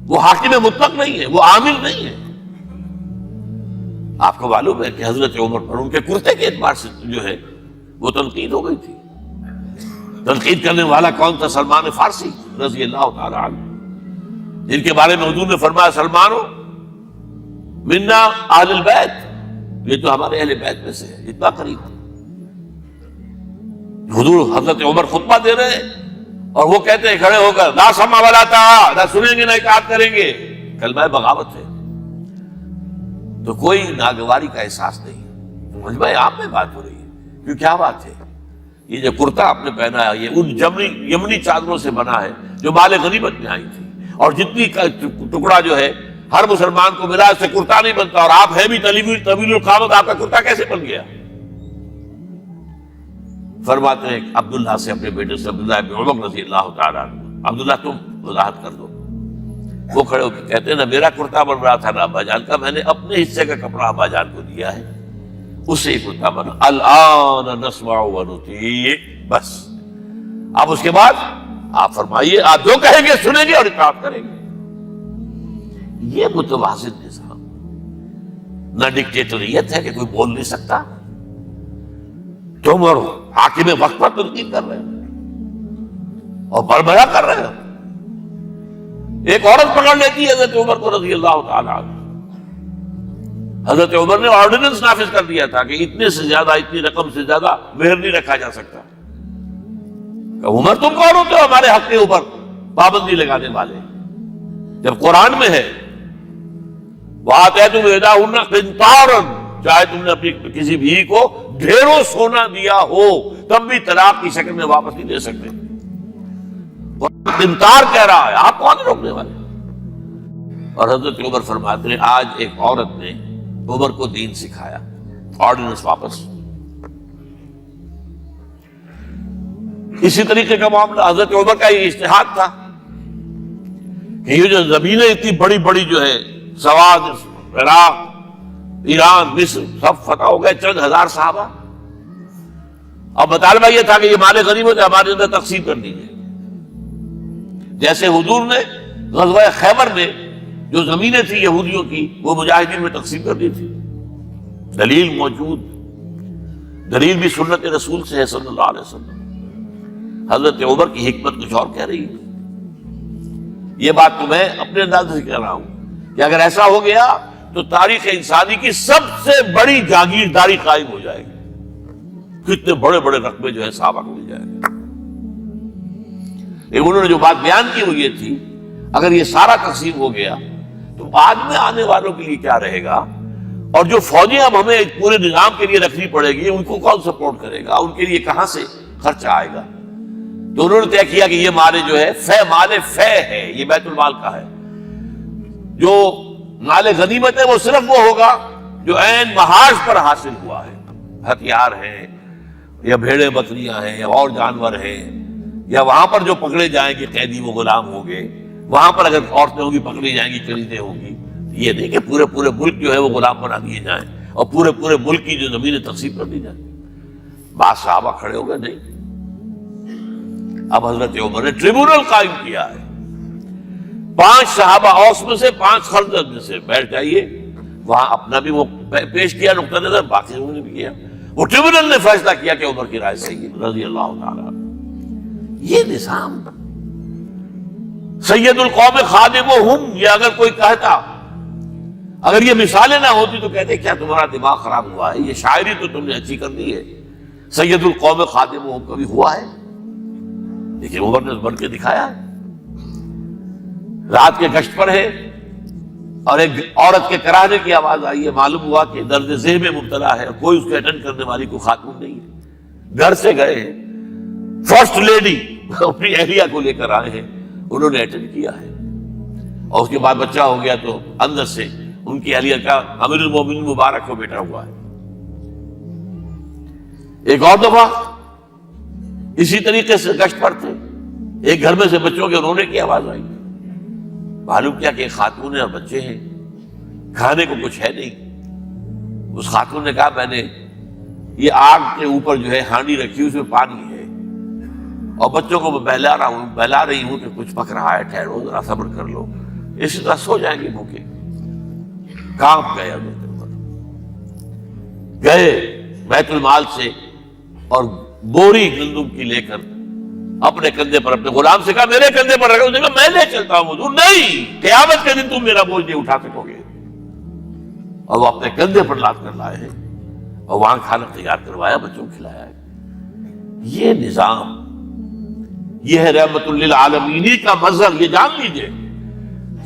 وہ حاکم مطلق نہیں ہے، وہ عامل نہیں ہے۔ آپ کو معلوم ہے کہ حضرت عمر پر ان کے کرتے کے اعتبار سے جو ہے وہ تنقید ہو گئی تھی۔ تنقید کرنے والا کون تھا؟ سلمان فارسی رضی اللہ تعالی عنہ، جن کے بارے میں حضور نے فرمایا سلمانو منا اہل البیت، یہ تو ہمارے اہل بیت میں سے ہے، اتنا قریب۔ حضور حضرت عمر خطبہ دے رہے ہیں اور وہ کہتے ہیں کھڑے ہو کر لا سمع ولا طاعہ، نہ سنیں گے نہ اطاعت کریں گے، کلمہ بغاوت ہے۔ تو کوئی ناگواری کا احساس نہیں، مجمع عام میں بات ہو رہی ہے۔ کیوں کیا بات ہے؟ یہ جو کرتا آپ نے پہنا ہے یہ ان یمنی چادروں سے بنا ہے جو مال غنیمت میں آئی تھی، اور جتنی ٹکڑا جو ہے ہر مسلمان کو ملا اس سے کرتا نہیں بنتا، اور آپ ہے بھی طویل القامت، آپ کا کرتا کیسے بن گیا؟ فرماتے ہیں عبداللہ سے، اپنے بیٹے سے، عبداللہ ابن عمر رضی اللہ تعالیٰ عنہ، عبداللہ تم وضاحت کر دو۔ وہ کھڑے ہو کے کہتے ہیں نہ میرا کرتا بن رہا تھا نہ ابا جان کا، میں نے اپنے حصے کا کپڑا ابا جان کو دیا ہے، اس سے ہی کرتا بنا۔ الآن نسمع ونطیع، بس اب اس کے بعد آپ فرمائیے، آپ جو کہیں گے سنیں گے اور اطاعت کریں گے۔ یہ متوازن نظام، نہ ڈکٹیٹریت ہے کہ کوئی بول نہیں سکتا، تم اور حاکم وقت پر تنقید کر رہے ہیں اور بربرا کر رہے ہیں۔ ایک عورت پکڑ لیتی ہے حضرت عمر کو رضی اللہ تعالیٰ عنہ۔ حضرت عمر نے آرڈیننس نافذ کر دیا تھا کہ اتنے سے زیادہ، اتنی رقم سے زیادہ مہر نہیں رکھا جا سکتا۔ کہ عمر تم کون ہوتے ہو ہمارے حق کے اوپر پابندی لگانے والے؟ جب قرآن میں ہے وَآتَيْتُمْ إِحْدَاهُنَّ قِنطَارًا، چاہے تم نے اپنی کسی بھی کو ڈھیروں سونا دیا ہو تب بھی طلاق کی شکل میں واپس نہیں دے سکتے۔ قنطار کہہ رہا ہے، آپ کون روکنے والے؟ اور حضرت عمر فرماتے ہیں آج ایک عورت نے عمر کو دین سکھایا، آرڈیننس واپس۔ اسی طریقے کا معاملہ حضرت عمر کا یہ اجتہاد تھا کہ یہ جو زمینیں اتنی بڑی بڑی جو ہے سواد، عراق، ایران، مصر سب فتح ہو گئے، چند ہزار صحابہ، اب مطالبہ یہ تھا کہ یہ مال غنیمت ہمارے اندر تقسیم کر دیجیے۔ جیسے حضور نے غزوہ خیبر میں جو زمینیں تھی یہودیوں کی وہ مجاہدین میں تقسیم کر دی تھی، دلیل موجود، دلیل بھی سنت رسول سے ہے صلی اللہ علیہ وسلم۔ حضرت عمر کی حکمت کچھ اور کہہ رہی ہے۔ یہ بات تو میں اپنے انداز سے کہہ رہا ہوں کہ اگر ایسا ہو گیا تو تاریخ انسانی کی سب سے بڑی جاگیرداری قائم ہو جائے گی، کتنے بڑے بڑے رقبے جو ہے صحابہ کو مل جائے گا۔ لیکن انہوں نے جو بات بیان کی وہ یہ تھی اگر یہ سارا تقسیم ہو گیا تو بعد میں آنے والوں کے لیے کیا رہے گا، اور جو فوجیں اب ہمیں پورے نظام کے لیے رکھنی پڑے گی ان کو کون سپورٹ کرے گا، ان کے لیے کہاں سے خرچہ آئے گا؟ تو انہوں نے طے کیا کہ یہ مال جو ہے مال فے ہے، یہ بیت المال کا ہے۔ جو مال غنیمت ہے وہ صرف وہ ہوگا جو عین محاذ پر حاصل ہوا ہے، ہتھیار ہیں یا بھیڑیں بکریاں ہیں یا اور جانور ہیں، یا وہاں پر جو پکڑے جائیں گے قیدی وہ غلام ہوں گے، وہاں پر اگر عورتیں ہوں گی پکڑی جائیں گی، خریدیں ہوں گی۔ یہ نہیں کہ پورے ملک جو ہے وہ غلام بنا دیے جائیں اور پورے ملک کی جو زمینیں تقسیم کر دی جائیں۔ بعض صحابہ کھڑے ہو گئے نہیں، اب حضرت عمر نے ٹریبونل قائم کیا ہے، 5 صحابہ اوس میں سے 5 خزرج میں سے بیٹھ جائیے، وہاں اپنا بھی وہ پیش کیا نقطہ نظر، باقی لوگوں نے بھی کیا، وہ ٹریبونل نے فیصلہ کیا کہ عمر کی رائے صحیح ہے رضی اللہ تعالیٰ۔ یہ نظام سید القوم خادمہم، یہ اگر کوئی کہتا، اگر یہ مثالیں نہ ہوتی تو کہتے کیا تمہارا دماغ خراب ہوا ہے، یہ شاعری تو تم نے اچھی کر دی ہے، سید القوم خادمہم کبھی ہوا ہے؟ لیکن عمر نے بن کے دکھایا، رات کے گشت پر ہے اور ایک عورت کے کراہنے کی آواز آئی ہے، معلوم ہوا کہ درد ذہن میں مبتلا ہے، کوئی اس کو اٹینڈ کرنے والی کوئی خاتون نہیں ہے، گھر سے گئے ہیں، فرسٹ لیڈی اپنی اہلیہ کو لے کر آئے ہیں، انہوں نے اٹینڈ کیا ہے، اور اس کے بعد بچہ ہو گیا تو اندر سے ان کی اہلیہ کا امیر المومنین مبارک ہو بیٹا ہوا ہے۔ ایک اور دفعہ اسی طریقے سے گشت پر تھے، ایک گھر میں سے بچوں کے رونے کی آواز آئی، معلوم کیا کہ ایک خاتون ہے اور بچے ہیں، کھانے کو کچھ ہے نہیں۔ اس خاتون نے کہا میں نے یہ آگ کے اوپر جو ہے ہانڈی رکھی اس میں پانی ہے اور بچوں کو میں بہلا رہی ہوں کہ کچھ پک رہا ہے، ٹھہرو ذرا صبر کر لو۔ اسی طرح سو جائیں گے بھوکے. کانپ گئے حضرت عمر, گئے بیت المال سے اور بوری گندم کی لے کر اپنے کندھے پر اپنے غلام سے کہا میرے کندھے پر رکھا. اس نے کہا میں لے چلتا ہوں حضور. نہیں, قیامت کے دن تم میرا بوجھ نہیں اٹھا سکو گے. اور وہ اپنے کندھے پر لاد کر لائے ہیں اور وہاں کھانا تیار کروایا, بچوں کو کھلایا ہے. یہ نظام, یہ ہے رحمت للعالمین کا مظہر. یہ جان لیجئے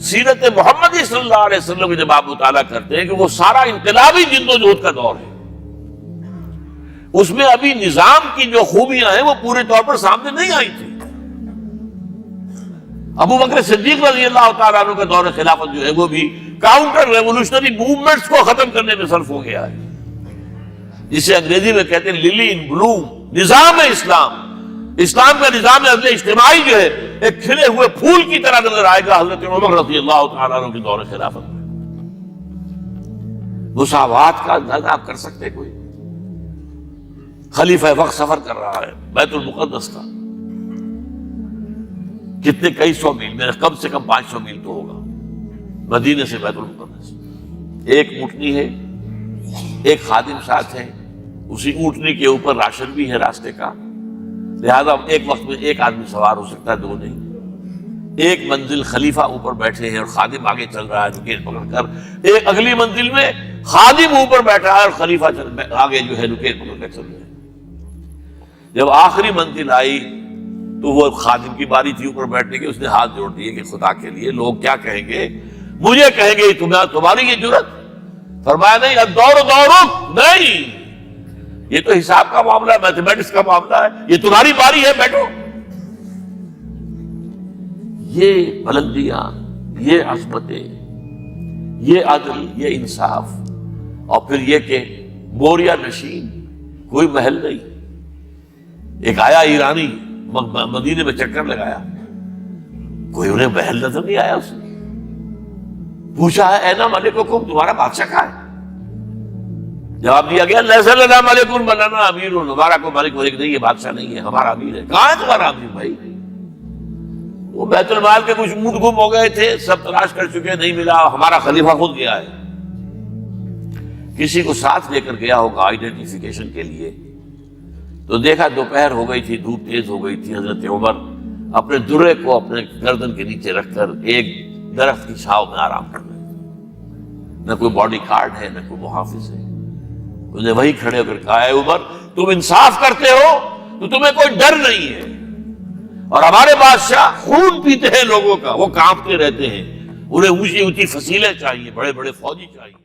سیرت محمدی صلی اللہ علیہ وسلم کی جب آپ مطالعہ کرتے ہیں کہ وہ سارا انقلابی جدوجہد کا دور ہے, اس میں ابھی نظام کی جو خوبیاں ہیں وہ پورے طور پر سامنے نہیں آئی تھی. ابو بکر صدیق رضی اللہ تعالیٰ عنہ کا دور خلافت جو ہے وہ بھی کاؤنٹر ریولوشنری موومنٹس کو ختم کرنے میں صرف ہو گیا ہے, جسے انگریزی میں کہتے ہیں للی ان بلوم. نظام اسلام, اسلام کا نظام عدل اجتماعی جو ہے ایک کھلے ہوئے پھول کی طرح نظر آئے گا حضرت عمر رضی اللہ تعالیٰ عنہ کے دور خلافت میں. مساوات کا اندازہ آپ کر سکتے کوئی؟ خلیفہ وقت سفر کر رہا ہے بیت المقدس کا, کتنے کئی سو میل, میرے کم سے کم 500 میل تو ہوگا مدینے سے بیت المقدس. ایک اونٹنی ہے, ایک خادم ساتھ ہے, اسی اونٹنی کے اوپر راشن بھی ہے راستے کا, لہذا ایک وقت میں ایک آدمی سوار ہو سکتا ہے, دو نہیں. ایک منزل خلیفہ اوپر بیٹھے ہیں اور خادم آگے چل رہا ہے نکیل پکڑ کر, ایک اگلی منزل میں خادم اوپر بیٹھا ہے اور خلیفہ آگے جو ہے نکیل پکڑ کر چل رہے ہیں. جب آخری منزل آئی تو وہ خادم کی باری تھی اوپر بیٹھنے کی, اس نے ہاتھ جوڑ دیے کہ خدا کے لیے لوگ کیا کہیں گے, مجھے کہیں گے تمہاری یہ جرت. فرمایا نہیں, الدور دورک, نہیں, یہ تو حساب کا معاملہ ہے, میتھمیٹکس کا معاملہ ہے, یہ تمہاری باری ہے, بیٹھو. یہ بلندیاں, یہ عظمتیں, یہ عدل, یہ انصاف, اور پھر یہ کہ بوریا نشین, کوئی محل نہیں. ایک آیا ایرانی مدینے میں چکر لگایا, کوئی انہیں محل نظر نہیں آیا. اس نے پوچھا ہے اینا ملککم, تمہارا بادشاہ کہاں ہے؟ جواب دیا گیا لیس لنا ملک بل لنا امیر, ہمارا کوئی ملک ملک نہیں ہے, بادشاہ نہیں ہے, ہمارا امیر ہے. کہاں ہے تمہارا امیر بھائی؟ وہ بیت المال کے کچھ اونٹ گم ہو گئے تھے, سب تلاش کر چکے, نہیں ملا, ہمارا خلیفہ خود گیا ہے. کسی کو ساتھ لے کر گیا ہوگا آئیڈینٹیفیکیشن کے لیے, تو دیکھا دوپہر ہو گئی تھی, دھوپ تیز ہو گئی تھی. حضرت عمر اپنے درے کو اپنے گردن کے نیچے رکھ کر ایک درخت کی چھاؤں میں آرام کر رہے تھے. نہ کوئی باڈی گارڈ ہے, نہ کوئی محافظ ہے. انہیں وہی کھڑے ہو کر کہا, اے عمر تم انصاف کرتے ہو تو تمہیں کوئی ڈر نہیں ہے, اور ہمارے بادشاہ خون پیتے ہیں لوگوں کا, وہ کانپتے رہتے ہیں, انہیں اونچی اونچی فصیلیں چاہیے, بڑے بڑے فوجی چاہیے.